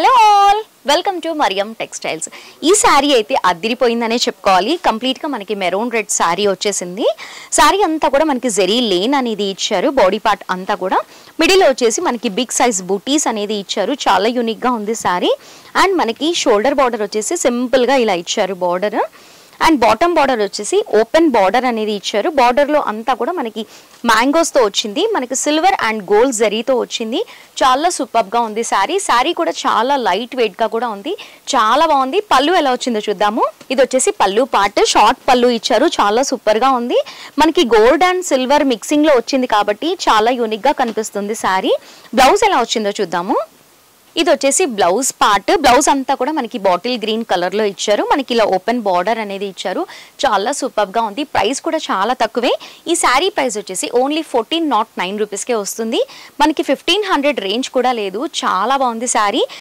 Hello all, welcome to Mariam textiles. ఈ శారీ అయితే అదిరిపోయిందనే చెప్పుకోవాలి. కంప్లీట్గా మనకి మెరూన్ రెడ్ శారీ వచ్చేసింది. శారీ అంతా కూడా మనకి జెరీ లేన్ అనేది ఇచ్చారు. బాడీ పార్ట్ అంతా కూడా మిడిల్ వచ్చేసి మనకి బిగ్ సైజ్ బూటీస్ అనేది ఇచ్చారు. చాలా యూనిక్గా ఉంది శారీ. అండ్ మనకి షోల్డర్ బార్డర్ వచ్చేసి సింపుల్గా ఇలా ఇచ్చారు బార్డర్. అండ్ బాటమ్ బార్డర్ వచ్చేసి ఓపెన్ బార్డర్ అనేది ఇచ్చారు. బార్డర్లో అంతా కూడా మనకి మ్యాంగోస్తో వచ్చింది. మనకి సిల్వర్ అండ్ గోల్డ్ జరీతో వచ్చింది. చాలా సూపర్గా ఉంది శారీ. శారీ కూడా చాలా లైట్ వెయిట్గా కూడా ఉంది. చాలా బాగుంది. పళ్ళు ఎలా వచ్చిందో చూద్దాము. ఇది వచ్చేసి పళ్ళు పార్ట్. షార్ట్ పళ్ళు ఇచ్చారు. చాలా సూపర్గా ఉంది. మనకి గోల్డ్ అండ్ సిల్వర్ మిక్సింగ్లో వచ్చింది కాబట్టి చాలా యూనిక్గా కనిపిస్తుంది శారీ. బ్లౌజ్ ఎలా వచ్చిందో చూద్దాము. ఇది వచ్చేసి బ్లౌజ్ పార్ట్. బ్లౌజ్ అంతా కూడా మనకి బాటిల్ గ్రీన్ కలర్లో ఇచ్చారు. మనకి ఇలా ఓపెన్ బార్డర్ అనేది ఇచ్చారు. చాలా సూపర్గా ఉంది. ప్రైస్ కూడా చాలా తక్కువే. ఈ శారీ ప్రైస్ వచ్చేసి ఓన్లీ 1409 రూపీస్కే వస్తుంది. మనకి 1500 రేంజ్ కూడా లేదు. చాలా బాగుంది శారీ.